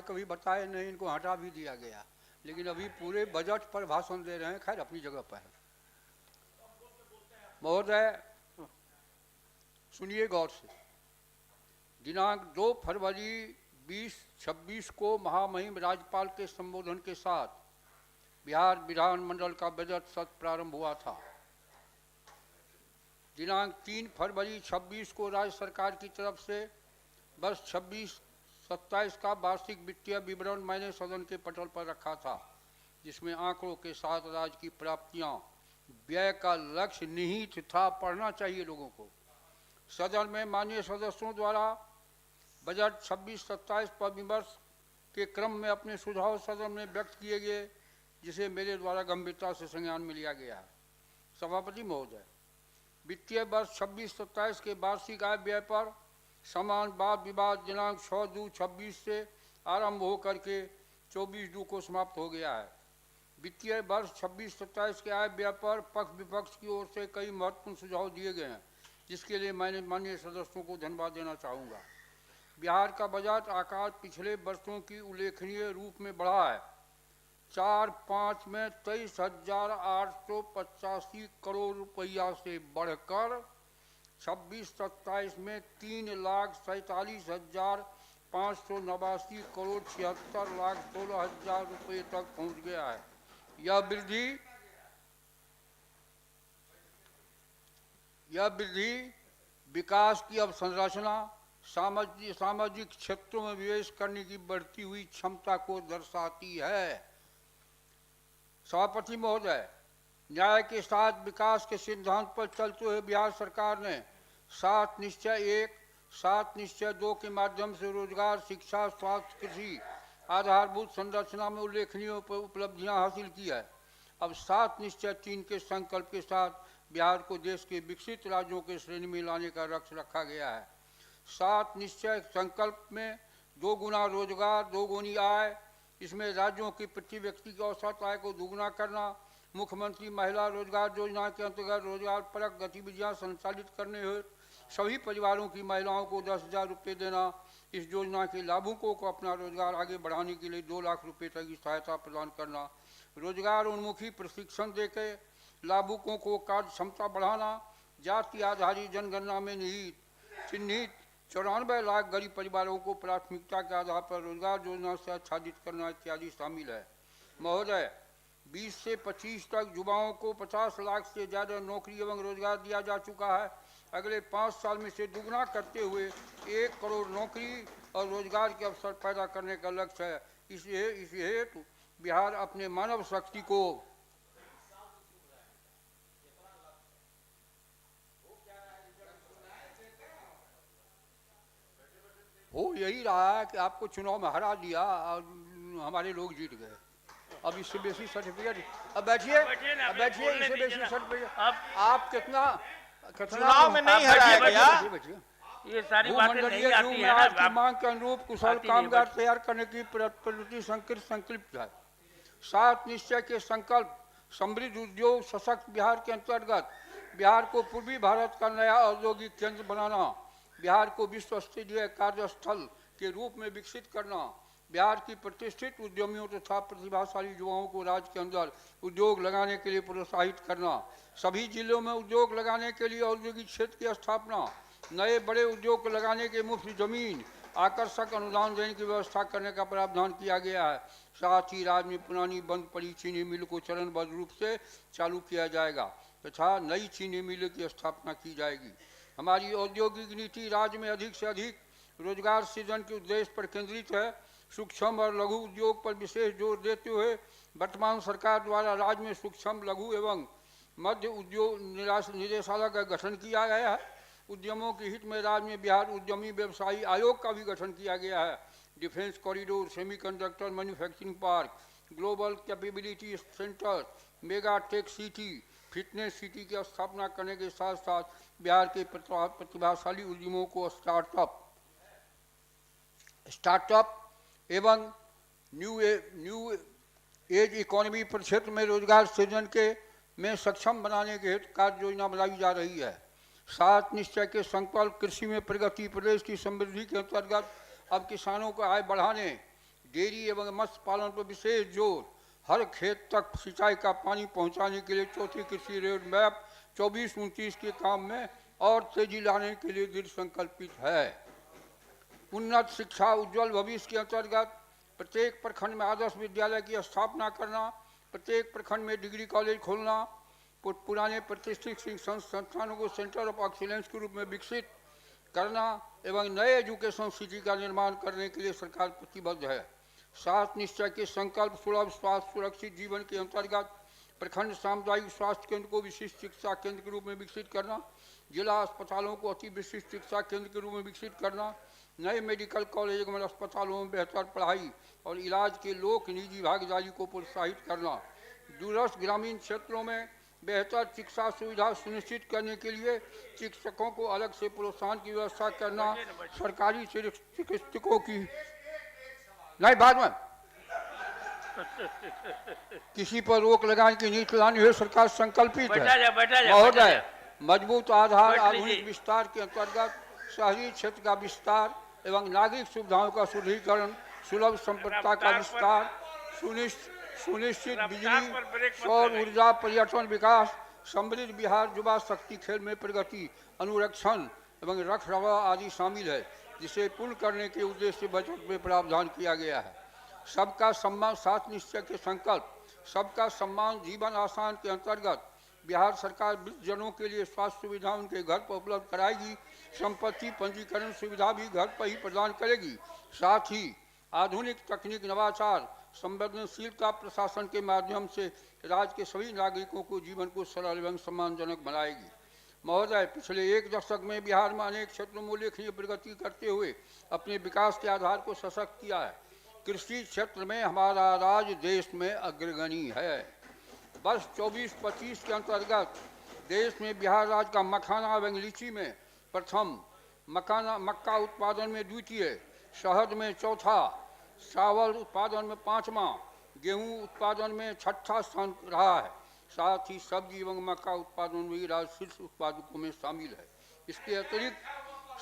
कभी बताए नहीं, इनको हटा भी दिया गया, लेकिन अभी पूरे बजट पर भाषण दे रहे हैं। खैर अपनी जगह पर है। महोदय सुनिए गौर से। दिनांक 2 फरवरी 2026 को महामहिम राज्यपाल के संबोधन के साथ बिहार विधानमंडल का बजट सत्र प्रारंभ हुआ था। दिनांक 3 फरवरी 26 को राज्य सरकार की तरफ से वर्ष 26-27 का वार्षिक वित्तीय विवरण मैंने सदन के पटल पर रखा था, जिसमें आंकड़ों के साथ राज्य की प्राप्तियां, व्यय का लक्ष्य निहित था। पढ़ना चाहिए लोगों को। सदन में माननीय सदस्यों द्वारा बजट 26-27 पर विमर्श के क्रम में अपने सुझाव सदन में व्यक्त किए गए, जिसे मेरे द्वारा गंभीरता से संज्ञान में लिया गया है। सभापति महोदय, वित्तीय वर्ष 26-27 के वार्षिक आय व्यय पर समान वाद विवाद दिनांक 6/2/26 से आरंभ होकर के 24/2 को समाप्त हो गया है। वित्तीय वर्ष 26-27 के आय व्यय पर पक्ष विपक्ष की ओर से कई महत्वपूर्ण सुझाव दिए गए हैं, जिसके लिए मैंने माननीय सदस्यों को धन्यवाद देना चाहूँगा। बिहार का बजट आकार पिछले वर्षों की उल्लेखनीय रूप में बढ़ा है। 4-5 में 23,885 करोड़ रुपया से बढ़कर 26-27 में 3,47,589 करोड़ 76,16,000 रुपये तक पहुंच गया है। यह वृद्धि विकास की अवसंरचना, सामाजिक क्षेत्रों में निवेश करने की बढ़ती हुई क्षमता को दर्शाती है। सभापति महोदय, न्याय के साथ विकास के सिद्धांत पर चलते हुए बिहार सरकार ने 7 निश्चय 1, 7 निश्चय 2 के माध्यम से रोजगार, शिक्षा, स्वास्थ्य, कृषि आधारभूत संरचना में उल्लेखनीय उपलब्धियां हासिल की है। अब 7 निश्चय 3 के संकल्प के साथ बिहार को देश के विकसित राज्यों के श्रेणी में लाने का लक्ष्य रखा गया है। 7 निश्चय संकल्प में 2 गुना रोजगार, 2 गुनी आय, इसमें राज्यों की प्रति व्यक्ति की औसत आय को दोगुना करना, मुख्यमंत्री महिला रोजगार योजना के अंतर्गत रोजगार परक गतिविधियां संचालित करने हेतु सभी परिवारों की महिलाओं को 10,000 रुपये देना, इस योजना के लाभुकों को अपना रोजगार आगे बढ़ाने के लिए 2 लाख रुपये तक की सहायता प्रदान करना, रोजगार उन्मुखी प्रशिक्षण देकर लाभुकों को कार्य क्षमता बढ़ाना, जाति आधारित जनगणना में चिन्हित 94 लाख गरीब परिवारों को प्राथमिकता के आधार पर रोजगार योजना से आच्छादित करना इत्यादि शामिल है। महोदय, 20 से 25 तक युवाओं को 50 लाख से ज़्यादा नौकरी एवं रोजगार दिया जा चुका है। अगले 5 साल में से दुगना करते हुए 1 करोड़ नौकरी और रोजगार के अवसर पैदा करने का लक्ष्य है। इस हेतु बिहार अपने मानव शक्ति को हो यही रहा है कि आपको चुनाव में हरा दिया और हमारे लोग जीत गए। अब इससे बेसी सर्टिफिकेट, अब बैठिए इससे बेसी सर्टिफिकेट आप कितना चुनाव में नहीं हराया गया। ये सारी बातें नहीं आती है ना। की मांग के अनुरूप कुशल कामगार तैयार करने की प्रवृत्ति संकल्पित है। 7 निश्चय के संकल्प समृद्ध उद्योग सशक्त बिहार के अंतर्गत बिहार को पूर्वी भारत का नया औद्योगिक केंद्र बनाना, बिहार को विश्व स्तरीय कार्यस्थल के रूप में विकसित करना, बिहार की प्रतिष्ठित उद्यमियों तथा प्रतिभाशाली युवाओं को राज्य के अंदर उद्योग लगाने के लिए प्रोत्साहित करना, सभी जिलों में उद्योग लगाने के लिए औद्योगिक क्षेत्र की स्थापना, नए बड़े उद्योग लगाने के मुफ्त जमीन, आकर्षक अनुदान देने की व्यवस्था करने का प्रावधान किया गया है। साथ ही राज्य में पुरानी बंद पड़ी चीनी मिल को चरणबद्ध रूप से चालू किया जाएगा तथा नई चीनी मिल की स्थापना की जाएगी। हमारी औद्योगिक नीति राज्य में अधिक से अधिक रोजगार सृजन के उद्देश्य पर केंद्रित है। सूक्ष्म और लघु उद्योग पर विशेष जोर देते हुए वर्तमान सरकार द्वारा राज्य में सूक्ष्म, लघु एवं मध्य उद्योग निदेशालय का गठन किया गया है। उद्यमों के हित में राज्य में बिहार उद्यमी व्यवसायी आयोग का भी गठन किया गया है। Defence corridor, semiconductor manufacturing park, global capability centre, mega tech city, fitness city की स्थापना करने के साथ साथ बिहार के प्रतिभाशाली उद्यमों को स्टार्टअप एवं न्यू एज इकोनॉमी क्षेत्र में रोजगार सृजन में सक्षम बनाने के हेतु कार्य योजना बनाई जा रही है। 7 निश्चय के संकल्प कृषि में प्रगति, प्रदेश की समृद्धि के अंतर्गत अब किसानों को आय बढ़ाने, डेयरी एवं मत्स्य पालन पर विशेष जोर, हर खेत तक सिंचाई का पानी पहुंचाने के लिए चौथी कृषि रोड मैप 24-29 के काम में और तेजी लाने के लिए दृढ़ संकल्पित है। उन्नत शिक्षा उज्जवल भविष्य के अंतर्गत प्रत्येक प्रखंड में आदर्श विद्यालय की स्थापना करना, प्रत्येक प्रखंड में डिग्री कॉलेज खोलना, पुराने प्रतिष्ठित शिक्षण संस्थानों को सेंटर ऑफ एक्सीलेंस के रूप में विकसित करना एवं नए एजुकेशन सिटी का निर्माण करने के लिए सरकार प्रतिबद्ध है। 7 निश्चय के संकल्प सुलभ स्वास्थ्य सुरक्षित जीवन के अंतर्गत प्रखंड सामुदायिक स्वास्थ्य केंद्र को विशिष्ट शिक्षा केंद्र के रूप में विकसित करना, जिला अस्पतालों को अति विशिष्ट शिक्षा केंद्र के रूप में विकसित करना, नए मेडिकल कॉलेज एवं अस्पतालों में बेहतर पढ़ाई और इलाज के लोक निजी भागीदारी को प्रोत्साहित करना, दूरस्थ ग्रामीण क्षेत्रों में बेहतर चिकित्सा सुविधा सुनिश्चित करने के लिए चिकित्सकों को अलग से प्रोत्साहन की व्यवस्था करना, सरकारी चिकित्सकों की नहीं बाद में किसी पर रोक लगाने की नीति लाने हुए सरकार संकल्पित है। महोदय, मजबूत आधार आधुनिक विस्तार के अंतर्गत शहरी क्षेत्र का विस्तार एवं नागरिक सुविधाओं का सुदृढ़ीकरण, सुलभ संपदा का विस्तार, सुनिश्चित बिजली, सौर ऊर्जा, पर्यटन विकास, समृद्ध बिहार, युवा शक्ति, खेल में प्रगति, अनुरक्षण एवं रखरखाव आदि शामिल है, जिसे पूर्ण करने के उद्देश्य से बजट में प्रावधान किया गया है। सबका सम्मान 7 निश्चय के संकल्प सबका सम्मान जीवन आसान के अंतर्गत बिहार सरकार वृद्धजनों के लिए स्वास्थ्य सुविधा उनके घर पर उपलब्ध कराएगी। संपत्ति पंजीकरण सुविधा भी घर पर ही प्रदान करेगी। साथ ही आधुनिक तकनीक, नवाचार, संवेदनशीलता प्रशासन के माध्यम से राज्य के सभी नागरिकों को जीवन को सरल एवं सम्मानजनक बनाएगी। महोदय, पिछले 1 दशक में बिहार में अनेक क्षेत्रों में उल्लेखनीय प्रगति करते हुए अपने विकास के आधार को सशक्त किया है। कृषि क्षेत्र में हमारा राज्य देश में अग्रगणी है। वर्ष 24-25 के अंतर्गत देश में बिहार राज्य का मखाना एवं लीची में प्रथम, मक्का उत्पादन में द्वितीय, शहद में चौथा, चावल उत्पादन में 5वां, गेहूं उत्पादन में 6ठा स्थान रहा है। साथ ही सब्जी एवं मक्का उत्पादन में भी राज्य शीर्ष उत्पादकों में शामिल है। इसके अतिरिक्त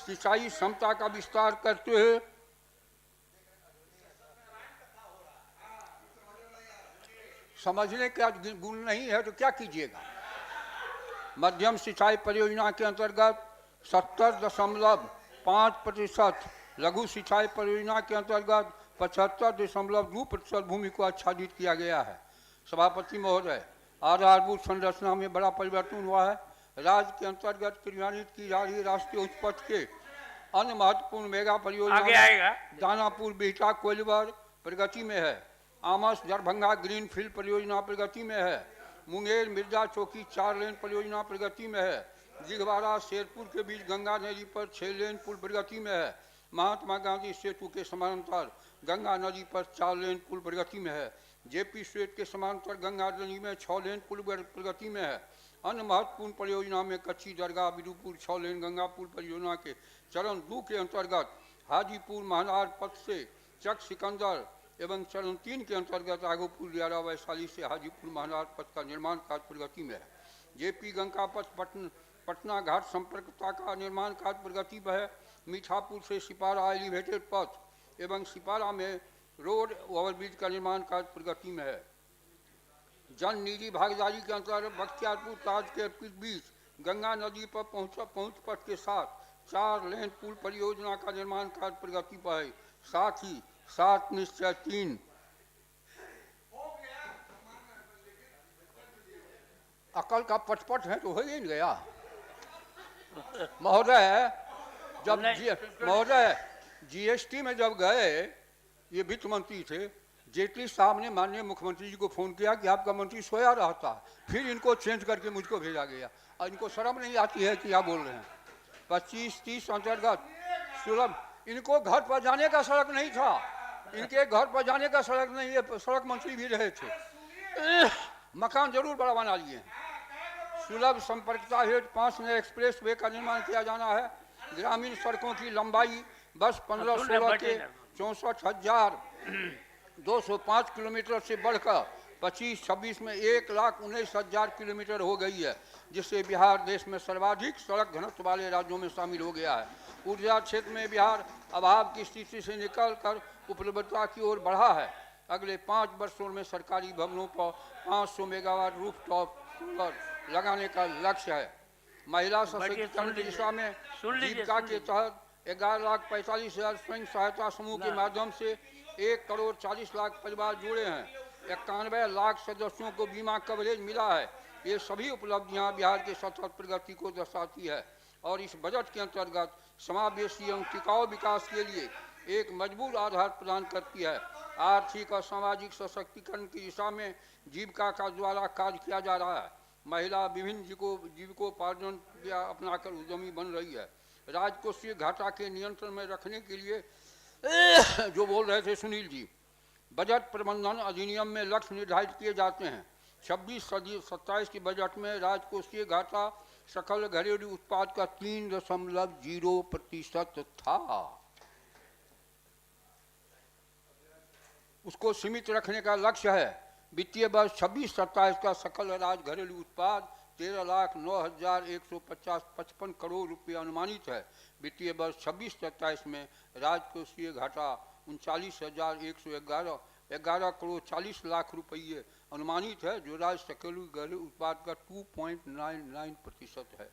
सिंचाई क्षमता का विस्तार करते हुए समझने का गुण नहीं है तो क्या कीजिएगा। मध्यम सिंचाई परियोजना के अंतर्गत 70.5%, लघु सिंचाई परियोजना के अंतर्गत 75.2% भूमि को आच्छादित किया गया है। सभापति महोदय, आधारभूत संरचना में बड़ा परिवर्तन हुआ है। राज्य के अंतर्गत क्रियान्वित की जा रही राष्ट्रीय उच्च पथ के अन्य महत्वपूर्ण मेगा परियोजना दानापुर बिहटा कोइलवर प्रगति में है। आमस दरभंगा ग्रीनफील्ड परियोजना प्रगति में है। मुंगेर मिर्जा चौकी 4 लेन परियोजना प्रगति में है। दिघवाड़ा शेरपुर के बीच गंगा नदी पर 6 लेन पुल प्रगति में है। महात्मा गांधी सेतु के समानांतर गंगा नदी पर 4 लेन पुल प्रगति में है। जेपी स्ट्रीट के समानांतर गंगा नदी में 6 लेन पुल प्रगति में है। अन्य महत्वपूर्ण परियोजना में कच्ची दरगाह बिदुपुर 6 लेन गंगा पुल परियोजना के चरण 2 के अंतर्गत हाजीपुर महानार पथ से चक सिकंदर एवं चरण 3 के अंतर्गत आगोपुर दियारा वैशाली से हाजीपुर महानार पथ का निर्माण कार्य प्रगति में है। जेपी गंगा पथ पटना घाट संपर्कता का निर्माण कार्य प्रगति पर है। मीठापुर से सिपारा एलिवेटेड पथ एवं सिपारा में रोड ओवरब्रिज का निर्माण कार्य प्रगति में है। जन निजी भागीदारी के अंतर्गत बख्तियारपुर ताज के बीच गंगा नदी पर पहुंच पथ के साथ 4 लेन पुल परियोजना का निर्माण कार्य प्रगति पर है। साथ ही 7 निश्चय 3 अकल का पटपट है तो हो ही नहीं गया। महोदय, जब जीएसटी में जब गए, ये वित्त मंत्री थे, जेटली साहब ने माननीय मुख्यमंत्री जी को फोन किया कि आपका मंत्री सोया रहा था, फिर इनको चेंज करके मुझको भेजा गया और इनको शर्म नहीं आती है कि क्या बोल रहे हैं। 25-30 अंतर्गत सुलभ, इनको घर पर जाने का सड़क नहीं था, इनके घर पर जाने का सड़क नहीं है, सड़क मंत्री भी रहे थे। मकान जरूर बड़ा बना लिए हैं। सुलभ संपर्कता हेतु 5 नए एक्सप्रेस वे का निर्माण किया जाना है। ग्रामीण सड़कों की लंबाई बस 15-16 के 64,205 किलोमीटर से बढ़कर 25-26 में 1,19,000 किलोमीटर हो गई है, जिससे बिहार देश में सर्वाधिक सड़क घनत्व वाले राज्यों में शामिल हो गया है। ऊर्जा क्षेत्र में बिहार अभाव की स्थिति से निकलकर उपलब्धता की ओर बढ़ा है। अगले 5 वर्षों में सरकारी भवनों पर 500 मेगावाट रूफटॉप सोलर लगाने का लक्ष्य है। महिला सशक्तिकरण की दिशा में जीविका के तहत 11,45,000 स्वयं सहायता समूह के माध्यम से 1,40,00,000 परिवार जुड़े हैं। 91 लाख सदस्यों को बीमा कवरेज मिला है। ये सभी उपलब्धियां बिहार के सतत प्रगति को दर्शाती है और इस बजट के अंतर्गत समावेशी एवं टिकाऊ विकास के लिए एक मजबूत आधार प्रदान करती है। आर्थिक और सामाजिक सशक्तिकरण की दिशा में जीविका का द्वारा कार्य किया जा रहा है। महिला विभिन्न जीविकोपार्जन अपनाकर उद्यमी बन रही है। राजकोषीय घाटा के नियंत्रण में रखने के लिए जो बोल रहे थे सुनील जी, बजट प्रबंधन अधिनियम में लक्ष्य निर्धारित किए जाते हैं। 26-27 के बजट में राजकोषीय घाटा सकल घरेलू उत्पाद का 3.0% था। उसको सीमित रखने का लक्ष्य है। वित्तीय वर्ष 26-27 का सकल राज्य घरेलू उत्पाद 13,09,155 करोड़ रुपये अनुमानित है। वित्तीय वर्ष 26-27 में राजकोषीय घाटा 39,111 करोड़ 40 लाख रुपये अनुमानित है, जो राज्य सकल घरेलू उत्पाद का 2.99% है।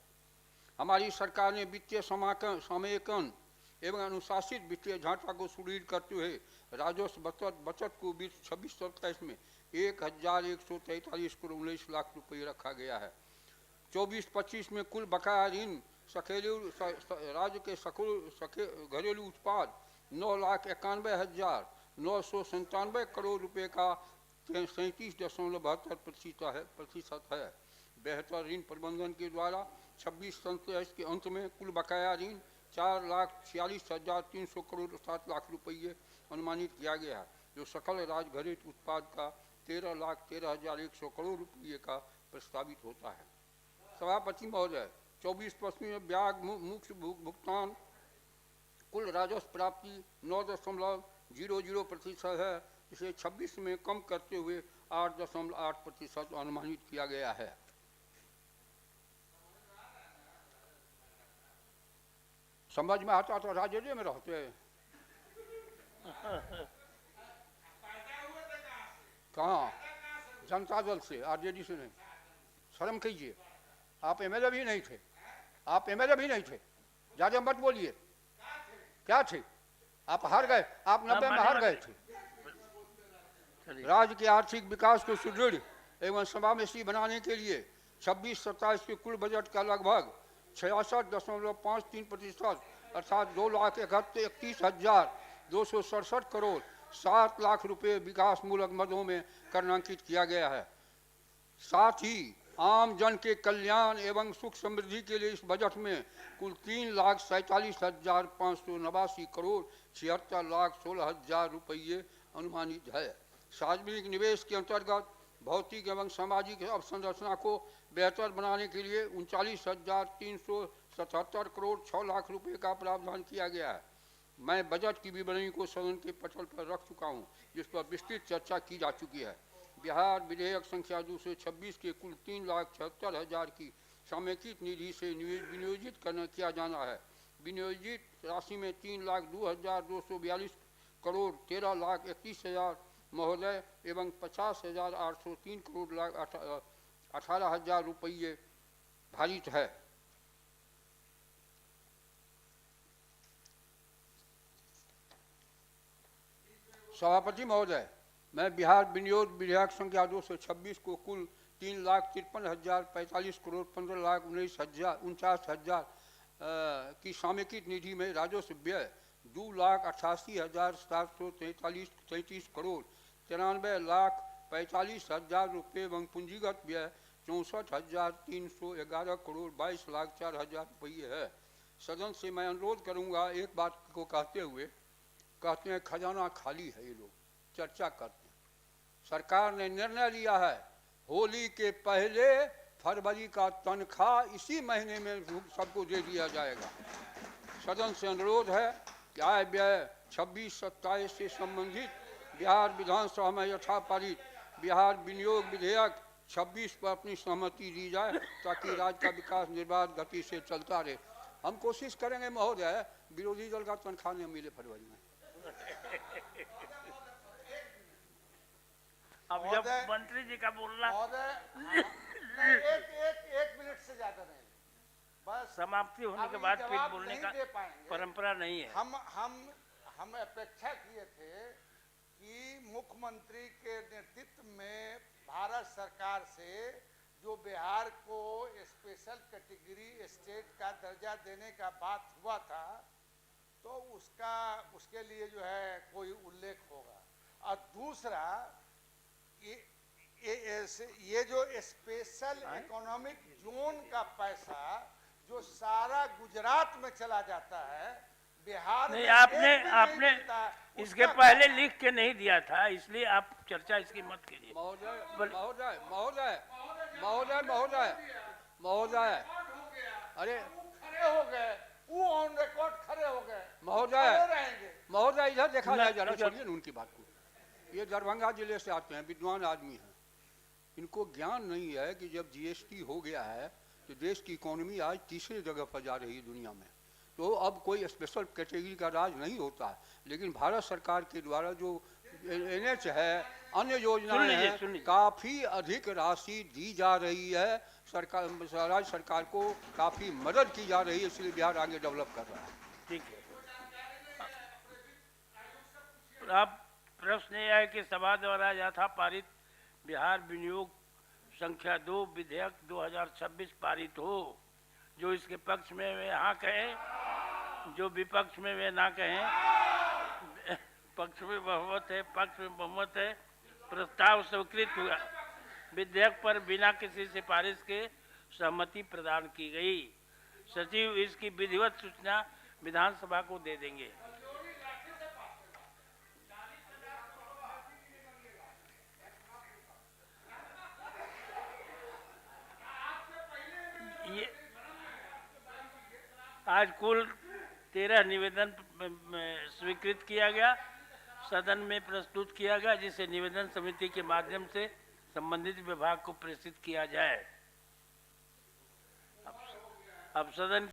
हमारी सरकार ने वित्तीय समेकन एवं अनुशासित वित्तीय ढांचा को सुदृढ़ करते हुए राजस्व बचत को 26-27 में 1,143 करोड़ 19 लाख रुपये रखा गया है। 24-25 में कुल बकाया ऋण राज्य के घरेलू उत्पाद 9,91,997 करोड़ रुपये का 37.72% है। बेहतर ऋण प्रबंधन के द्वारा 26-27 के अंत में कुल बकाया ऋण 4,46,300 करोड़ 7 लाख रुपये अनुमानित किया गया है, जो सकल राज्य घरेलू उत्पाद का 13,13,100 करोड़ रुपये का प्रस्तावित होता है। सभापति महोदय, 24-25 में ब्याज मुक्त भुगतान कुल राजस्व प्राप्ति 9.00% है, इसे 26 में कम करते हुए 8.8% अनुमानित किया गया है। समझ में आता तो राजनीति में रहते कहाँ? जनता दल से, आरजेडी से नहीं। शर्म कीजिए, आप एमएलए भी नहीं थे। आप एमएलए भी नहीं थे, ज्यादा मत बोलिए। क्या थे? आप हार गए, आप 90 में हार गए थे। राज्य के आर्थिक विकास को सुदृढ़ एवं समावेशी बनाने के लिए 26-27 के कुल बजट का लगभग 66.53% अर्थात 2,31,267 करोड़ 7 लाख रुपए विकास मूलक मदों में करणांकित किया गया है। साथ ही आम जन के कल्याण एवं सुख समृद्धि के लिए इस बजट में कुल 3,47,589 करोड़ 76,16,000 रुपये अनुमानित है। सार्वजनिक निवेश के अंतर्गत भौतिक एवं सामाजिक अवसंरचना को बेहतर बनाने के लिए 39,377 करोड़ 6 लाख रुपए का प्रावधान किया गया है। मैं बजट की विवरणी को सदन के पटल पर रख चुका हूं, जिस पर विस्तृत चर्चा की जा चुकी है। बिहार विधेयक संख्या 226 के कुल 3,76,000 की समेकित निधि से विनियोजित किया जाना है। विनियोजित राशि में 3,02,242 करोड़ 13,31,000 महोदय एवं 50,803 करोड़ 18,000 रुपये भारित है। सभापति महोदय, मैं बिहार विनियोग विधेयक संख्या 226 को कुल 3,53,045 करोड़ 15,49,000 की समेकित निधि में राजस्व व्यय 2,88,733 करोड़ 93,45,000 रुपये एवं पूंजीगत व्यय 64,311 करोड़ 22,04,000 रुपये है। सदन से मैं अनुरोध करूंगा, एक बात को कहते हुए, कहते हैं खजाना खाली है, ये लोग चर्चा करते हैं। सरकार ने निर्णय लिया है होली के पहले फरवरी का तनख्वाह इसी महीने में सबको दे दिया जाएगा। सदन से अनुरोध है कि आय व्यय 26-27 से संबंधित बिहार विधानसभा में यथापारित बिहार विनियोग विधेयक 26 पर अपनी सहमति दी जाए, ताकि राज्य का विकास निर्बाध गति से चलता रहे। हम कोशिश करेंगे महोदय, विरोधी दल का तनख्वाह नहीं मिले फरवरी में। अब जब मंत्री जी का बोलना महोदय एक मिनट से ज्यादा नहीं, बस समाप्ति होने के अभी बाद फिर जवाब बोलने नहीं का दे पाएंगे। परंपरा नहीं है। हम अपेक्षा किए थे कि मुख्यमंत्री के नेतृत्व में भारत सरकार से जो बिहार को स्पेशल कैटेगरी स्टेट का दर्जा देने का बात हुआ था, तो उसके लिए जो है कोई उल्लेख होगा। और दूसरा, ये जो स्पेशल इकोनॉमिक जोन का पैसा जो सारा गुजरात में चला जाता है, बिहार नहीं, में आपने इसके पहले लिख के नहीं दिया था, इसलिए आप चर्चा इसकी मत कीजिए। महोदय महोदय महोदय महोदय महोदय महोदय अरे खड़े हो गए, वो ऑन रिकॉर्ड खड़े हो गए, महोदय रहेंगे। महोदय इधर देखा जाए जरा, छोड़िए ना उनकी बात को। ये दरभंगा जिले से आते हैं, विद्वान आदमी हैं, इनको ज्ञान नहीं है कि जब जीएसटी हो गया है तो देश की इकोनॉमी आज तीसरी जगह पर जा रही है दुनिया में। तो अब कोई स्पेशल कैटेगरी का राज नहीं होता है, लेकिन भारत सरकार के द्वारा जो एनएच है, अन्य योजनाएं हैं, काफ़ी अधिक राशि दी जा रही है। सरकार, राज्य सरकार को काफ़ी मदद की जा रही है, इसलिए बिहार आगे डेवलप कर रहा है। ठीक है। अब प्रश्न यह है कि सभा द्वारा यथा पारित बिहार विनियोग संख्या 2 विधेयक 2026 पारित हो। जो इसके पक्ष में वे हाँ कहें, जो विपक्ष में वे ना कहें। पक्ष में बहुमत है, पक्ष में बहुमत है, प्रस्ताव स्वीकृत हुआ। विधेयक पर बिना किसी सिफारिश के सहमति प्रदान की गई। सचिव इसकी विधिवत सूचना विधानसभा को दे देंगे। ये आज कुल 13 निवेदन स्वीकृत किया गया, सदन में प्रस्तुत किया गया, जिसे निवेदन समिति के माध्यम से संबंधित विभाग को प्रेषित किया जाए। अब सदन